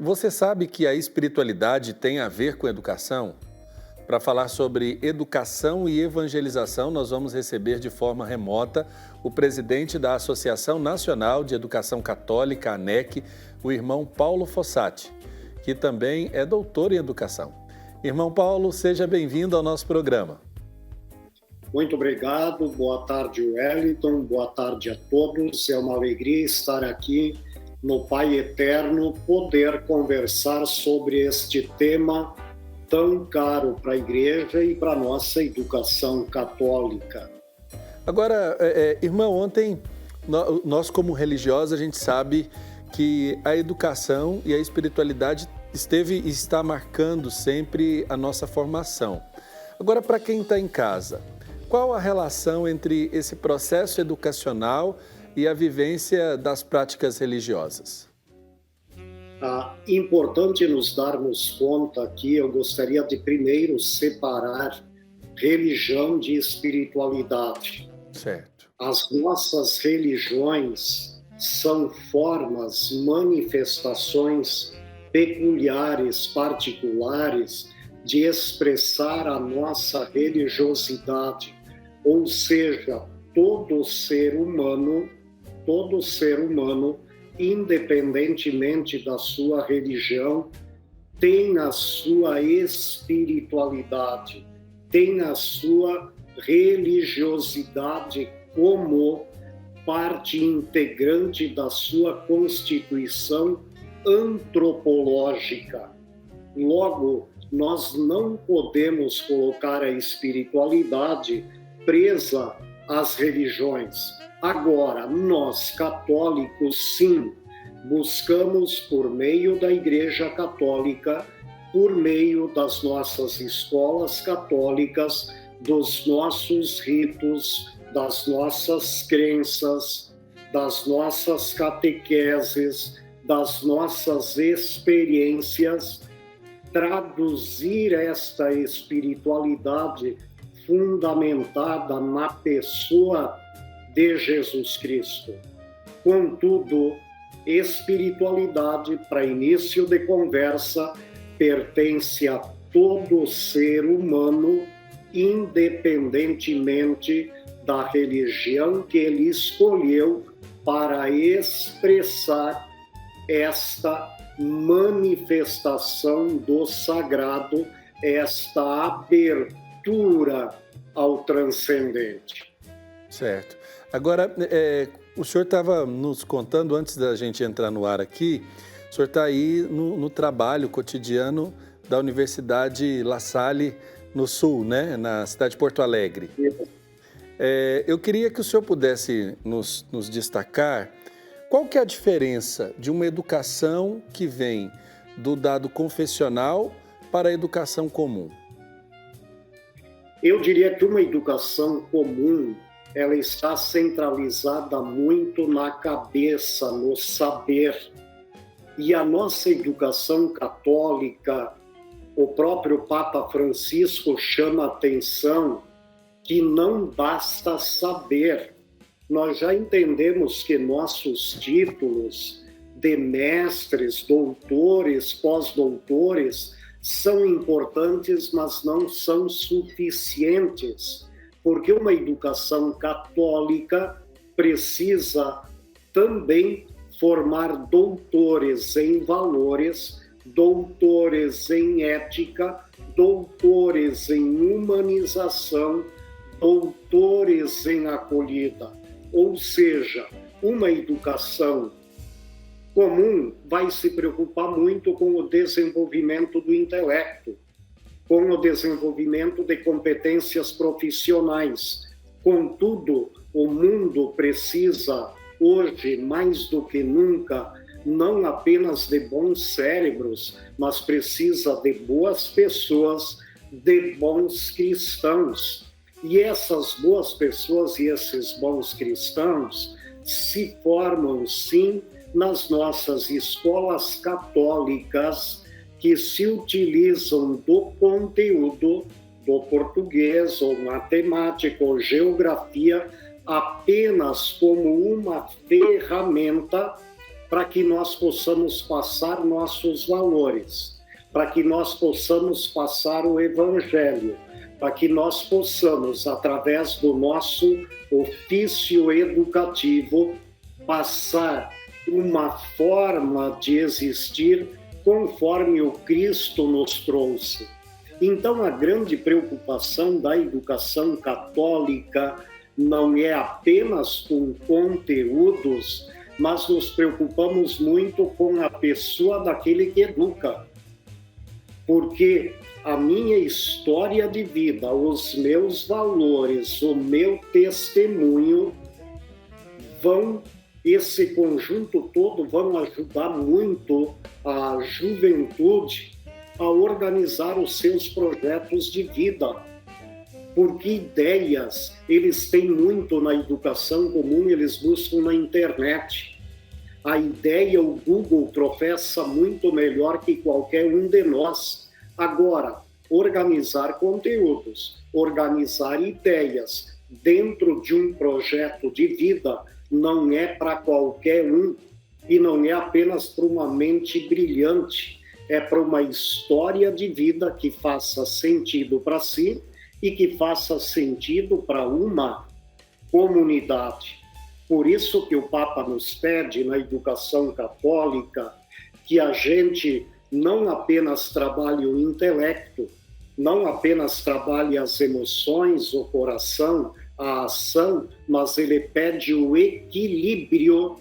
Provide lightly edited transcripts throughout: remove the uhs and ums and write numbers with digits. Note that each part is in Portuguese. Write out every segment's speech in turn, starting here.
Você sabe que a espiritualidade tem a ver com educação? Para falar sobre educação e evangelização, nós vamos receber de forma remota o presidente da Associação Nacional de Educação Católica, ANEC, o irmão Paulo Fossati, que também é doutor em educação. Irmão Paulo, seja bem-vindo ao nosso programa. Muito obrigado, boa tarde, Wellington, boa tarde a todos. É uma alegria estar aqui no Pai Eterno, poder conversar sobre este tema tão caro para a Igreja e para a nossa educação católica. Agora, irmão, ontem nós como religiosos, a gente sabe que a educação e a espiritualidade esteve e está marcando sempre a nossa formação. Agora, para quem está em casa, qual a relação entre esse processo educacional e a vivência das práticas religiosas? Importante nos darmos conta aqui, eu gostaria de primeiro separar religião de espiritualidade. Certo. As nossas religiões são formas, manifestações peculiares, particulares, de expressar a nossa religiosidade, ou seja, todo ser humano, independentemente da sua religião, tem a sua espiritualidade, tem a sua religiosidade como parte integrante da sua constituição antropológica. Logo, nós não podemos colocar a espiritualidade presa às religiões. Agora, nós católicos, sim, buscamos por meio da Igreja Católica, por meio das nossas escolas católicas, dos nossos ritos, das nossas crenças, das nossas catequeses, das nossas experiências, traduzir esta espiritualidade fundamentada na pessoa de Jesus Cristo. Contudo, espiritualidade, para início de conversa, pertence a todo ser humano, independentemente da religião que ele escolheu para expressar esta manifestação do sagrado, esta abertura ao transcendente. Certo. Agora, o senhor estava nos contando, antes da gente entrar no ar aqui, o senhor está aí no trabalho cotidiano da Universidade La Salle, no Sul, né? Na cidade de Porto Alegre. Eu queria que o senhor pudesse nos destacar qual que é a diferença de uma educação que vem do dado confessional para a educação comum. Eu diria que uma educação comum, ela está centralizada muito na cabeça, no saber. E a nossa educação católica, o próprio Papa Francisco chama atenção que não basta saber. Nós já entendemos que nossos títulos de mestres, doutores, pós-doutores são importantes, mas não são suficientes, porque uma educação católica precisa também formar doutores em valores, doutores em ética, doutores em humanização, doutores em acolhida. Ou seja, uma educação comum vai se preocupar muito com o desenvolvimento do intelecto, com o desenvolvimento de competências profissionais. Contudo, o mundo precisa, hoje, mais do que nunca, não apenas de bons cérebros, mas precisa de boas pessoas, de bons cristãos. E essas boas pessoas e esses bons cristãos se formam, sim, nas nossas escolas católicas, que se utilizam do conteúdo do português, ou matemática, ou geografia, apenas como uma ferramenta para que nós possamos passar nossos valores, para que nós possamos passar o Evangelho, para que nós possamos, através do nosso ofício educativo, passar uma forma de existir conforme o Cristo nos trouxe. Então, a grande preocupação da educação católica não é apenas com conteúdos, mas nos preocupamos muito com a pessoa daquele que educa. Porque a minha história de vida, os meus valores, o meu testemunho, esse conjunto todo vão ajudar muito a juventude a organizar os seus projetos de vida. Porque ideias, eles têm muito na educação comum, eles buscam na internet. A ideia, o Google professa muito melhor que qualquer um de nós. Agora, organizar conteúdos, organizar ideias dentro de um projeto de vida não é para qualquer um e não é apenas para uma mente brilhante, é para uma história de vida que faça sentido para si e que faça sentido para uma comunidade. Por isso que o Papa nos pede na educação católica que a gente não apenas trabalhe o intelecto, não apenas trabalhe as emoções, o coração, a ação, mas ele pede o equilíbrio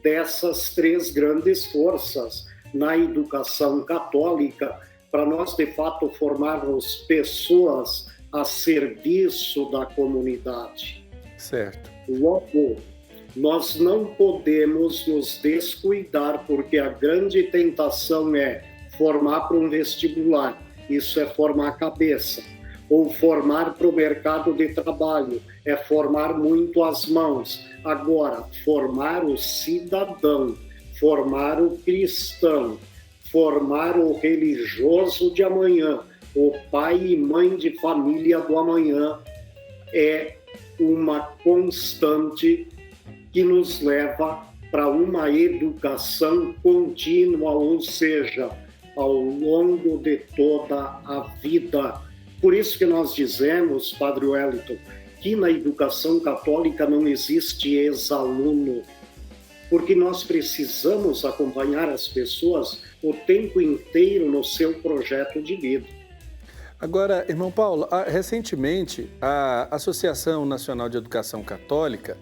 dessas três grandes forças na educação católica, para nós, de fato, formarmos pessoas a serviço da comunidade. Certo. Logo, nós não podemos nos descuidar, porque a grande tentação é formar para um vestibular, isso é formar a cabeça, ou formar para o mercado de trabalho, é formar muito as mãos. Agora, formar o cidadão, formar o cristão, formar o religioso de amanhã, o pai e mãe de família do amanhã, é uma constante que nos leva para uma educação contínua, ou seja, ao longo de toda a vida. Por isso que nós dizemos, Padre Wellington, que na educação católica não existe ex-aluno, porque nós precisamos acompanhar as pessoas o tempo inteiro no seu projeto de vida. Agora, irmão Paulo, recentemente a Associação Nacional de Educação Católica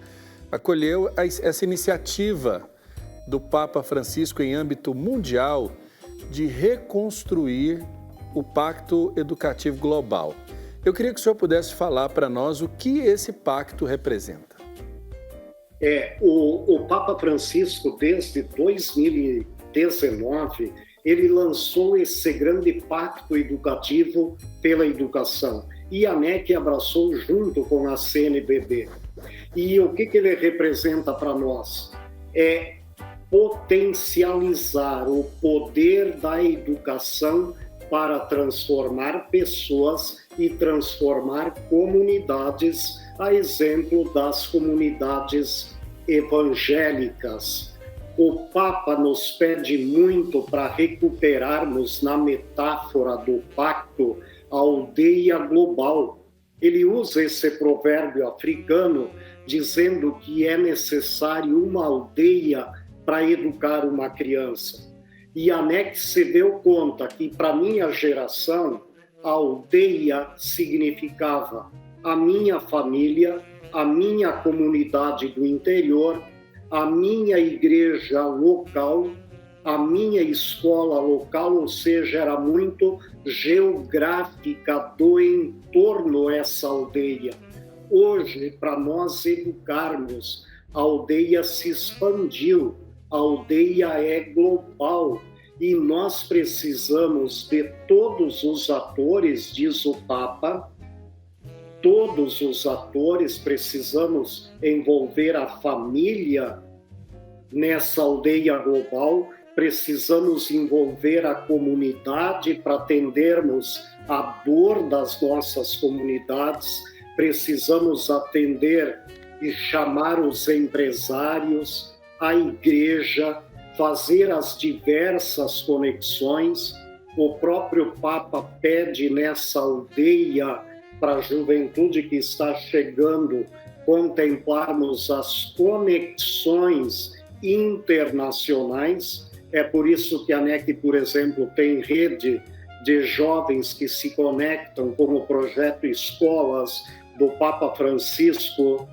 acolheu essa iniciativa do Papa Francisco em âmbito mundial de reconstruir o Pacto Educativo Global. Eu queria que o senhor pudesse falar para nós o que esse pacto representa. O Papa Francisco, desde 2019, ele lançou esse grande pacto educativo pela educação. E a ANEC abraçou junto com a CNBB. E o que ele representa para nós? É potencializar o poder da educação para transformar pessoas e transformar comunidades, a exemplo das comunidades evangélicas. O Papa nos pede muito para recuperarmos, na metáfora do pacto, a aldeia global. Ele usa esse provérbio africano dizendo que é necessário uma aldeia para educar uma criança. E a ANEC se deu conta que, para minha geração, a aldeia significava a minha família, a minha comunidade do interior, a minha igreja local, a minha escola local, ou seja, era muito geográfica do entorno essa aldeia. Hoje, para nós educarmos, a aldeia se expandiu, a aldeia é global e nós precisamos de todos os atores, diz o Papa, todos os atores, precisamos envolver a família nessa aldeia global, precisamos envolver a comunidade para atendermos a dor das nossas comunidades, precisamos atender e chamar os empresários, a igreja, fazer as diversas conexões. O próprio Papa pede nessa aldeia para a juventude que está chegando contemplarmos as conexões internacionais. É por isso que a NEC, por exemplo, tem rede de jovens que se conectam com o projeto Escolas do Papa Francisco,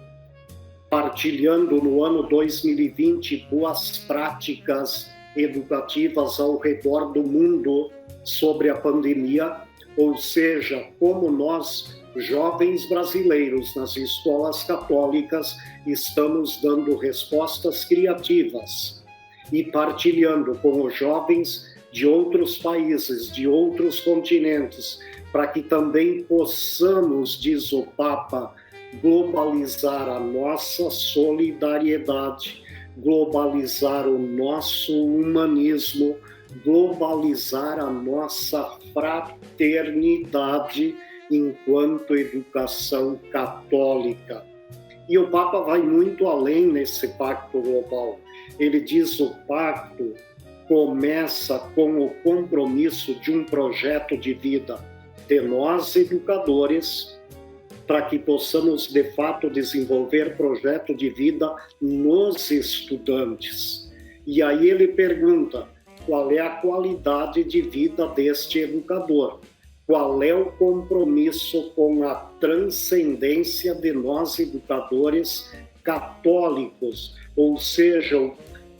partilhando no ano 2020 boas práticas educativas ao redor do mundo sobre a pandemia, ou seja, como nós, jovens brasileiros nas escolas católicas, estamos dando respostas criativas e partilhando com os jovens de outros países, de outros continentes, para que também possamos, diz o Papa, globalizar a nossa solidariedade, globalizar o nosso humanismo, globalizar a nossa fraternidade enquanto educação católica. E o Papa vai muito além nesse pacto global. Ele diz que o pacto começa com o compromisso de um projeto de vida de nós, educadores, para que possamos, de fato, desenvolver projeto de vida nos estudantes. E aí ele pergunta, qual é a qualidade de vida deste educador? Qual é o compromisso com a transcendência de nós, educadores católicos? Ou seja,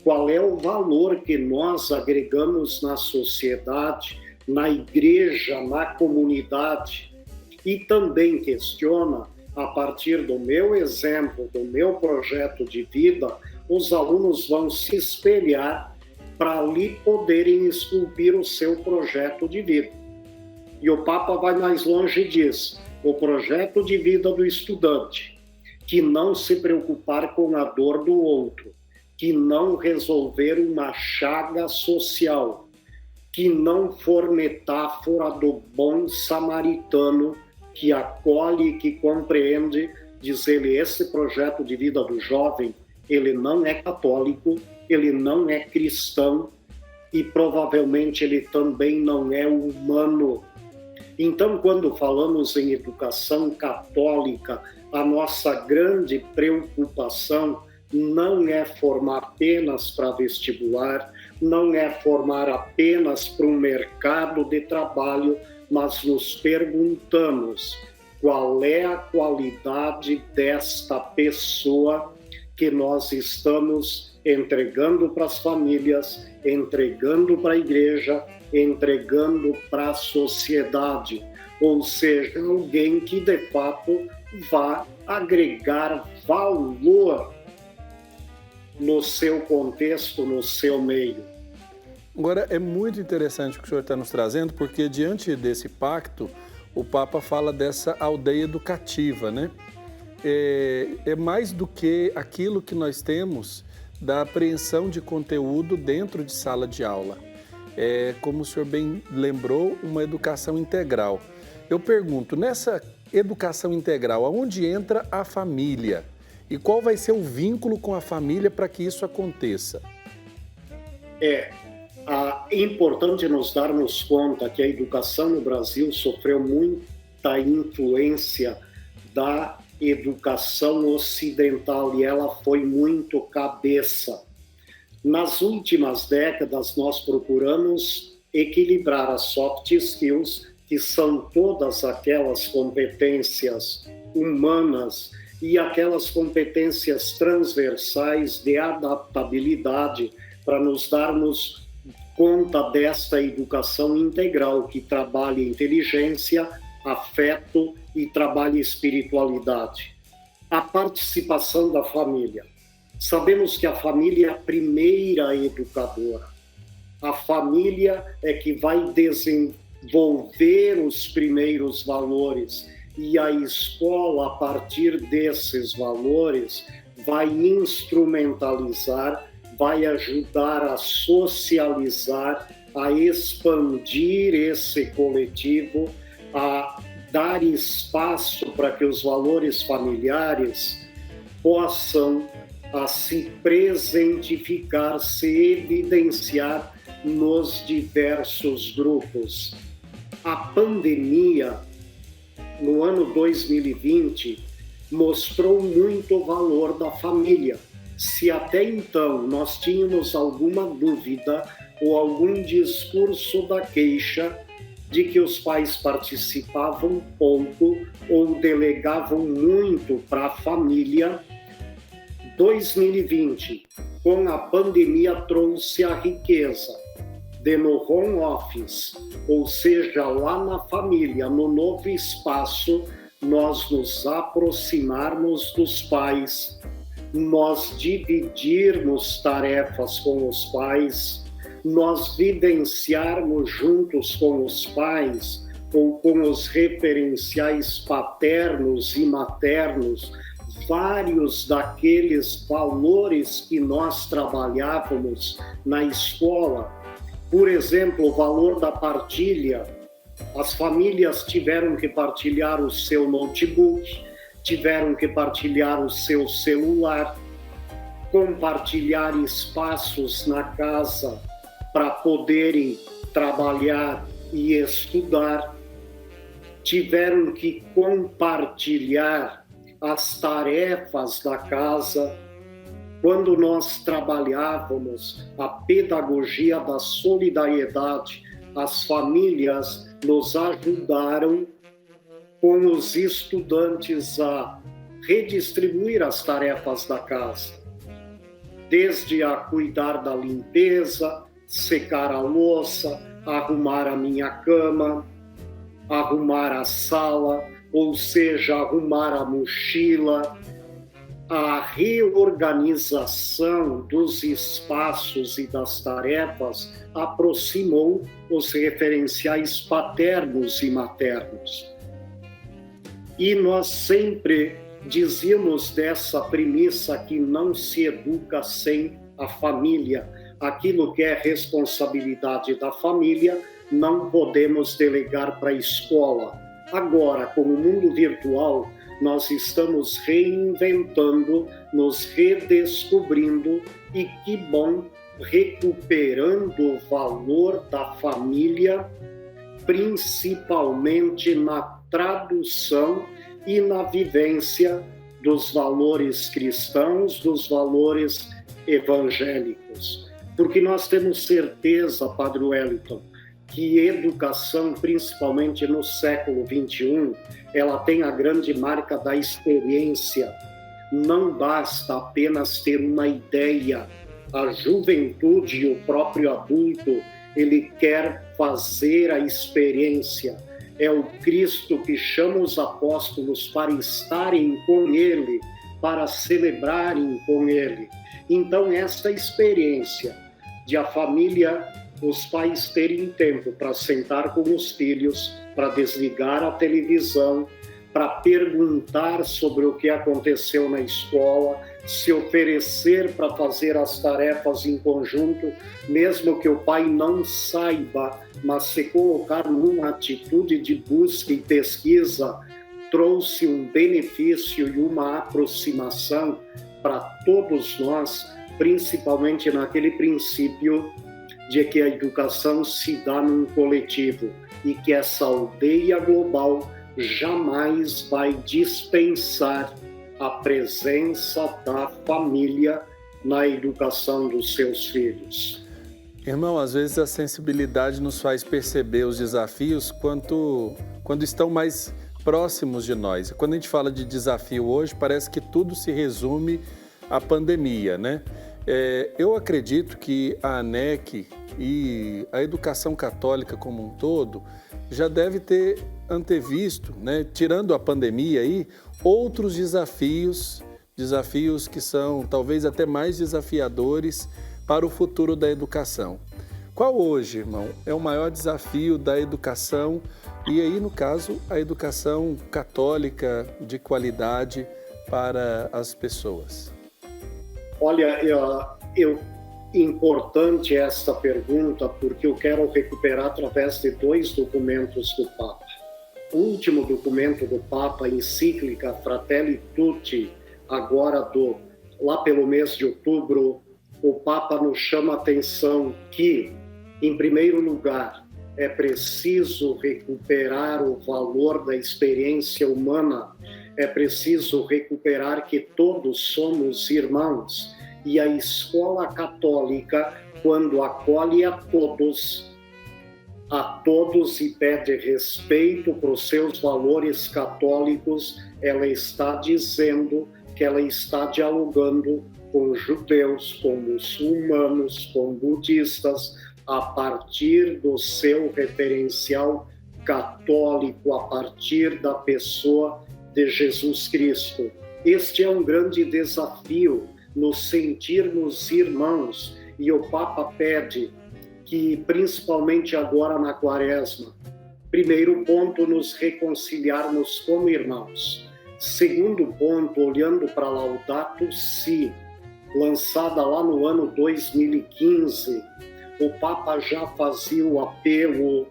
qual é o valor que nós agregamos na sociedade, na igreja, na comunidade? E também questiona, a partir do meu exemplo, do meu projeto de vida, os alunos vão se espelhar para ali poderem esculpir o seu projeto de vida. E o Papa vai mais longe e diz, o projeto de vida do estudante, que não se preocupar com a dor do outro, que não resolver uma chaga social, que não for metáfora do bom samaritano que acolhe e que compreende, diz ele, esse projeto de vida do jovem, ele não é católico, ele não é cristão e provavelmente ele também não é humano. Então, quando falamos em educação católica, a nossa grande preocupação não é formar apenas para vestibular, não é formar apenas para um mercado de trabalho, mas nos perguntamos qual é a qualidade desta pessoa que nós estamos entregando para as famílias, entregando para a igreja, entregando para a sociedade. Ou seja, alguém que de fato vá agregar valor no seu contexto, no seu meio. Agora, é muito interessante o que o senhor está nos trazendo, porque diante desse pacto, o Papa fala dessa aldeia educativa, né? É mais do que aquilo que nós temos da apreensão de conteúdo dentro de sala de aula. É, como o senhor bem lembrou, uma educação integral. Eu pergunto, nessa educação integral, aonde entra a família? E qual vai ser o vínculo com a família para que isso aconteça? É importante nos darmos conta que a educação no Brasil sofreu muita influência da educação ocidental e ela foi muito cabeça. Nas últimas décadas, nós procuramos equilibrar as soft skills, que são todas aquelas competências humanas e aquelas competências transversais de adaptabilidade para nos darmos conta desta educação integral que trabalha inteligência, afeto e trabalha espiritualidade. A participação da família. Sabemos que a família é a primeira educadora. A família é que vai desenvolver os primeiros valores e a escola, a partir desses valores, vai instrumentalizar, vai ajudar a socializar, a expandir esse coletivo, a dar espaço para que os valores familiares possam a se presentificar, se evidenciar nos diversos grupos. A pandemia, no ano 2020, mostrou muito o valor da família. Se até então nós tínhamos alguma dúvida ou algum discurso da queixa de que os pais participavam pouco ou delegavam muito para a família, 2020, com a pandemia, trouxe a riqueza de no home office, ou seja, lá na família, no novo espaço, nós nos aproximarmos dos pais, nós dividirmos tarefas com os pais, nós vivenciarmos juntos com os pais ou com os referenciais paternos e maternos vários daqueles valores que nós trabalhávamos na escola. Por exemplo, o valor da partilha. As famílias tiveram que partilhar o seu notebook, tiveram que partilhar o seu celular, compartilhar espaços na casa para poderem trabalhar e estudar, tiveram que compartilhar as tarefas da casa. Quando nós trabalhávamos a pedagogia da solidariedade, as famílias nos ajudaram com os estudantes a redistribuir as tarefas da casa, desde a cuidar da limpeza, secar a louça, arrumar a minha cama, arrumar a sala, ou seja, arrumar a mochila. A reorganização dos espaços e das tarefas aproximou os referenciais paternos e maternos. E nós sempre dizíamos dessa premissa que não se educa sem a família. Aquilo que é responsabilidade da família, não podemos delegar para a escola. Agora, com o mundo virtual, nós estamos reinventando, nos redescobrindo e, que bom, recuperando o valor da família, principalmente na tradução e na vivência dos valores cristãos, dos valores evangélicos. Porque nós temos certeza, Padre Wellington, que educação, principalmente no século XXI, ela tem a grande marca da experiência. Não basta apenas ter uma ideia. A juventude e o próprio adulto, ele quer fazer a experiência. É o Cristo que chama os apóstolos para estarem com Ele, para celebrarem com Ele. Então, esta experiência de a família, os pais terem tempo para sentar com os filhos, para desligar a televisão, para perguntar sobre o que aconteceu na escola, se oferecer para fazer as tarefas em conjunto, mesmo que o pai não saiba, mas se colocar numa atitude de busca e pesquisa, trouxe um benefício e uma aproximação para todos nós, principalmente naquele princípio de que a educação se dá num coletivo e que essa aldeia global jamais vai dispensar a presença da família na educação dos seus filhos. Irmão, às vezes a sensibilidade nos faz perceber os desafios quando estão mais próximos de nós. Quando a gente fala de desafio hoje, parece que tudo se resume à pandemia, né? Eu acredito que a ANEC e a educação católica como um todo já deve ter antevisto, né, tirando a pandemia aí, outros desafios que são talvez até mais desafiadores para o futuro da educação. Qual hoje, irmão, é o maior desafio da educação e aí, no caso, a educação católica de qualidade para as pessoas? Olha, importante esta pergunta, porque eu quero recuperar através de 2 documentos do Papa. O último documento do Papa, a encíclica Fratelli Tutti, agora do lá pelo mês de outubro, o Papa nos chama a atenção que, em primeiro lugar, é preciso recuperar o valor da experiência humana, é preciso recuperar que todos somos irmãos. E a escola católica, quando acolhe a todos e pede respeito para os seus valores católicos, ela está dizendo que ela está dialogando com judeus, com muçulmanos, com budistas, a partir do seu referencial católico, a partir da pessoa de Jesus Cristo. Este é um grande desafio, nos sentirmos irmãos, e o Papa pede que, principalmente agora na Quaresma, primeiro ponto, nos reconciliarmos como irmãos. Segundo ponto, olhando para Laudato Si, lançada lá no ano 2015, o Papa já fazia o apelo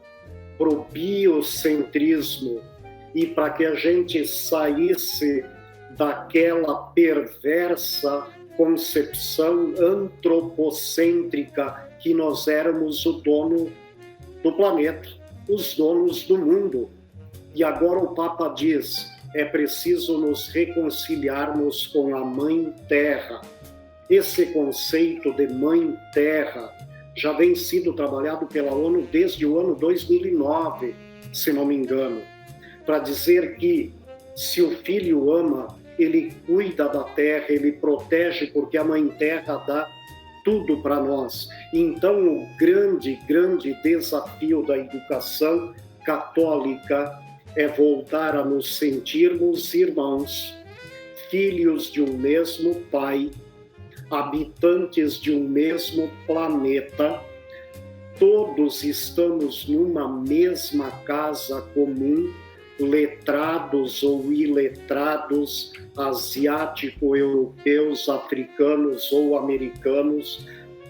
para o biocentrismo e para que a gente saísse daquela perversa concepção antropocêntrica que nós éramos o dono do planeta, os donos do mundo. E agora o Papa diz, é preciso nos reconciliarmos com a Mãe Terra. Esse conceito de Mãe Terra já vem sido trabalhado pela ONU desde o ano 2009, se não me engano, para dizer que se o filho ama, ele cuida da terra, ele protege, porque a Mãe Terra dá tudo para nós. Então, o grande desafio da educação católica é voltar a nos sentirmos irmãos, filhos de um mesmo Pai, habitantes de um mesmo planeta, todos estamos numa mesma casa comum, letrados ou iletrados, asiáticos, europeus, africanos ou americanos,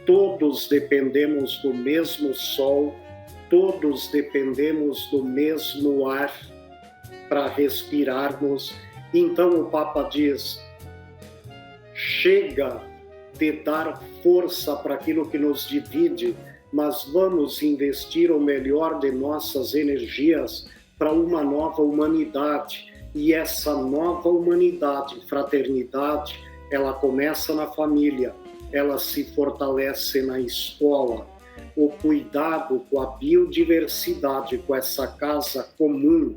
todos dependemos do mesmo sol, todos dependemos do mesmo ar para respirarmos. Então o Papa diz, chega de dar força para aquilo que nos divide, mas vamos investir o melhor de nossas energias para uma nova humanidade. E essa nova humanidade, fraternidade, ela começa na família, ela se fortalece na escola. O cuidado com a biodiversidade, com essa casa comum,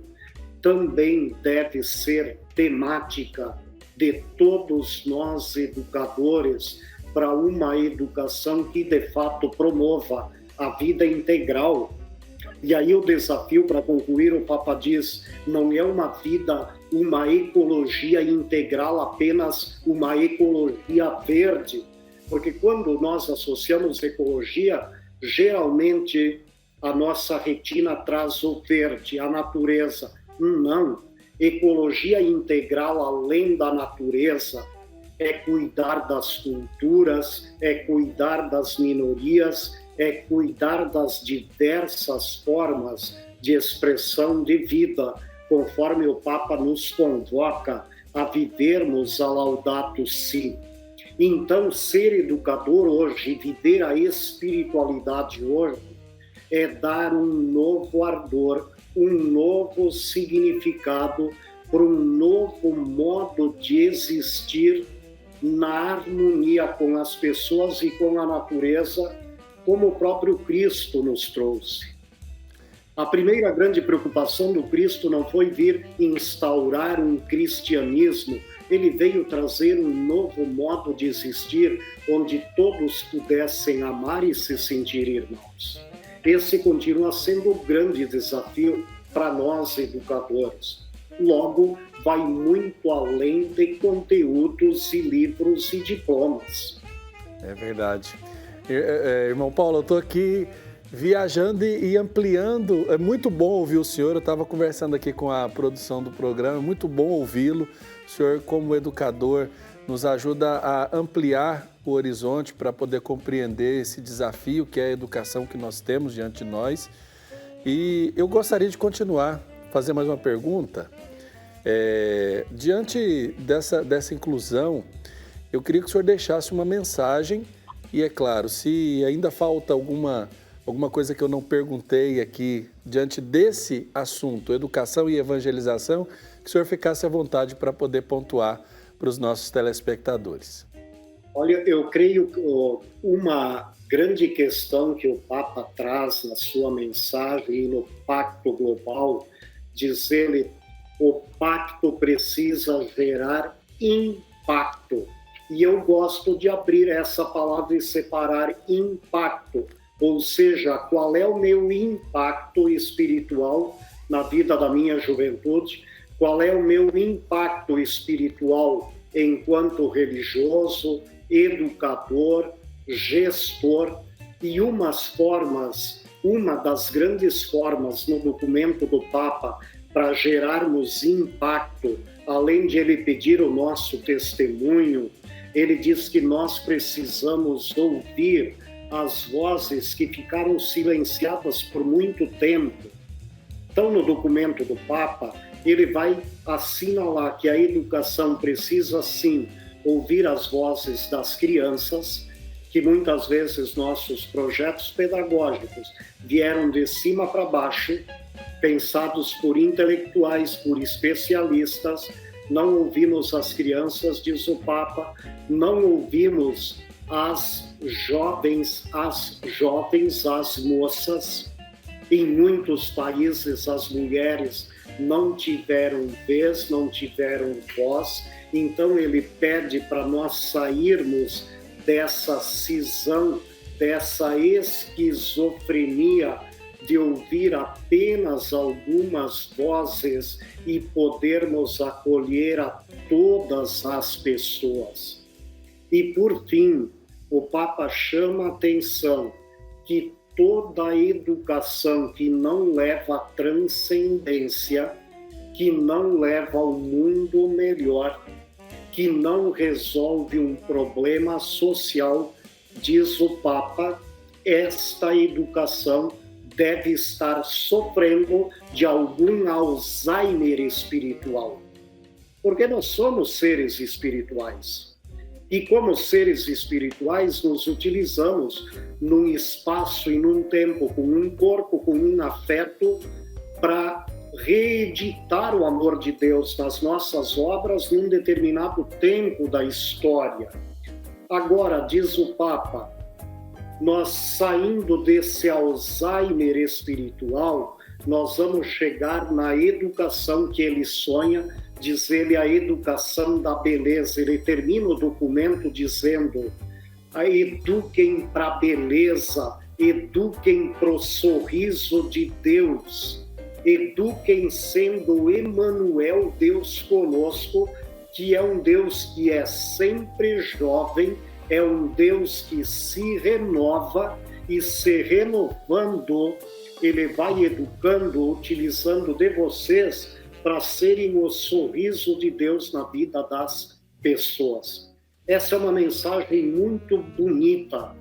também deve ser temática de todos nós educadores, para uma educação que de fato promova a vida integral. E aí o desafio, para concluir, o Papa diz, não é uma vida, uma ecologia integral, apenas uma ecologia verde, porque quando nós associamos ecologia, geralmente a nossa retina traz o verde, a natureza. Não, ecologia integral além da natureza é cuidar das culturas, é cuidar das minorias, é cuidar das diversas formas de expressão de vida, conforme o Papa nos convoca a vivermos a Laudato Si. Então, ser educador hoje, viver a espiritualidade hoje, é dar um novo ardor, um novo significado para um novo modo de existir na harmonia com as pessoas e com a natureza, como o próprio Cristo nos trouxe. A primeira grande preocupação do Cristo não foi vir instaurar um cristianismo, ele veio trazer um novo modo de existir, onde todos pudessem amar e se sentir irmãos. Esse continua sendo o grande desafio para nós educadores. Logo, vai muito além de conteúdos e livros e diplomas. É verdade. Irmão Paulo, eu estou aqui viajando e ampliando. É muito bom ouvir o senhor. Eu estava conversando aqui com a produção do programa. É muito bom ouvi-lo. O senhor, como educador, nos ajuda a ampliar o horizonte para poder compreender esse desafio que é a educação que nós temos diante de nós. E eu gostaria de continuar, fazer mais uma pergunta. Diante dessa inclusão, eu queria que o senhor deixasse uma mensagem e, é claro, se ainda falta alguma coisa que eu não perguntei aqui diante desse assunto, educação e evangelização, que o senhor ficasse à vontade para poder pontuar para os nossos telespectadores. Olha, eu creio que uma grande questão que o Papa traz na sua mensagem e no Pacto Global, diz ele, o pacto precisa gerar impacto. E eu gosto de abrir essa palavra e separar impacto, ou seja, qual é o meu impacto espiritual na vida da minha juventude, qual é o meu impacto espiritual enquanto religioso, educador, gestor, e uma das grandes formas no documento do Papa para gerarmos impacto, além de ele pedir o nosso testemunho, ele diz que nós precisamos ouvir as vozes que ficaram silenciadas por muito tempo. Então, no documento do Papa, ele vai assinalar que a educação precisa, sim, ouvir as vozes das crianças, que muitas vezes nossos projetos pedagógicos vieram de cima para baixo, pensados por intelectuais, por especialistas, não ouvimos as crianças, diz o Papa, não ouvimos as jovens, as moças. Em muitos países, as mulheres não tiveram vez, não tiveram voz. Então, ele pede para nós sairmos dessa cisão, dessa esquizofrenia de ouvir apenas algumas vozes e podermos acolher a todas as pessoas. E, por fim, o Papa chama a atenção que toda a educação que não leva à transcendência, que não leva ao mundo melhor, que não resolve um problema social, diz o Papa, esta educação deve estar sofrendo de algum Alzheimer espiritual. Porque nós somos seres espirituais. E como seres espirituais, nos utilizamos num espaço e num tempo, com um corpo, com um afeto, para reeditar o amor de Deus nas nossas obras num determinado tempo da história. Agora, diz o Papa, nós saindo desse Alzheimer espiritual, nós vamos chegar na educação que ele sonha, diz ele, a educação da beleza. Ele termina o documento dizendo, eduquem para a beleza, eduquem para o sorriso de Deus, eduquem sendo Emmanuel, Deus conosco, que é um Deus que é sempre jovem, é um Deus que se renova e se renovando, ele vai educando, utilizando de vocês para serem o sorriso de Deus na vida das pessoas. Essa é uma mensagem muito bonita.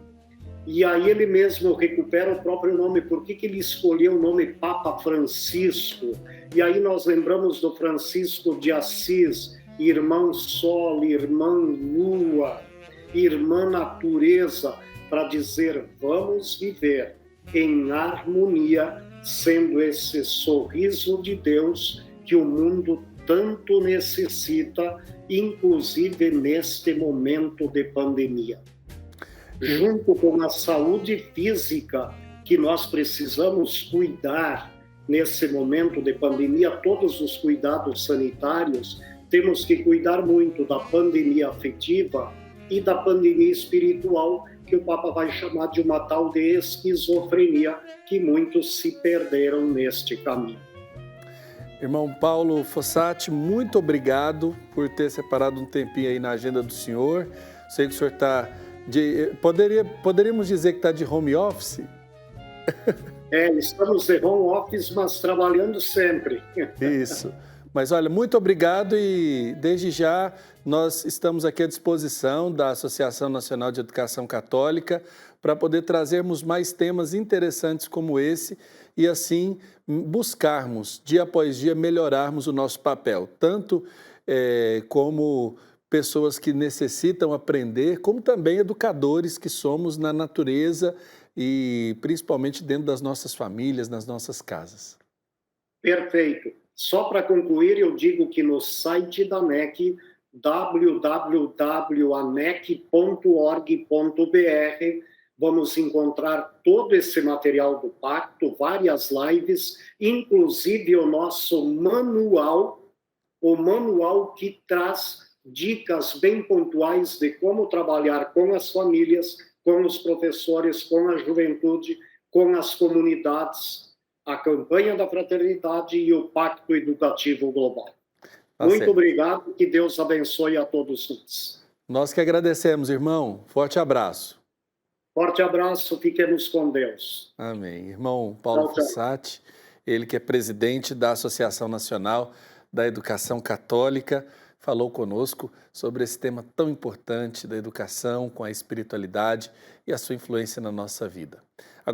E aí ele mesmo recupera o próprio nome. Por que ele escolheu o nome Papa Francisco? E aí nós lembramos do Francisco de Assis, irmão Sol, irmã Lua, irmã Natureza, para dizer, vamos viver em harmonia, sendo esse sorriso de Deus que o mundo tanto necessita, inclusive neste momento de pandemia. Junto com a saúde física, que nós precisamos cuidar nesse momento de pandemia, todos os cuidados sanitários, temos que cuidar muito da pandemia afetiva e da pandemia espiritual, que o Papa vai chamar de uma tal de esquizofrenia, que muitos se perderam neste caminho. Irmão Paulo Fossati, muito obrigado por ter separado um tempinho aí na agenda do senhor. Sei que o senhor está poderíamos dizer que está de home office? Estamos de home office, mas trabalhando sempre. Isso. Mas olha, muito obrigado e desde já nós estamos aqui à disposição da Associação Nacional de Educação Católica para poder trazermos mais temas interessantes como esse e assim buscarmos, dia após dia, melhorarmos o nosso papel, tanto como pessoas que necessitam aprender, como também educadores que somos na natureza e principalmente dentro das nossas famílias, nas nossas casas. Perfeito. Só para concluir, eu digo que no site da ANEC, www.anec.org.br, vamos encontrar todo esse material do pacto, várias lives, inclusive o nosso manual, o manual que traz dicas bem pontuais de como trabalhar com as famílias, com os professores, com a juventude, com as comunidades, a campanha da fraternidade e o Pacto Educativo Global. Tá Muito certo. obrigado, que Deus abençoe a todos nós. Nós que agradecemos, irmão. Forte abraço. Forte abraço, fiquemos com Deus. Amém. Irmão Paulo Tchau, tchau. Fossati, ele que é presidente da Associação Nacional da Educação Católica, falou conosco sobre esse tema tão importante da educação com a espiritualidade e a sua influência na nossa vida. Agora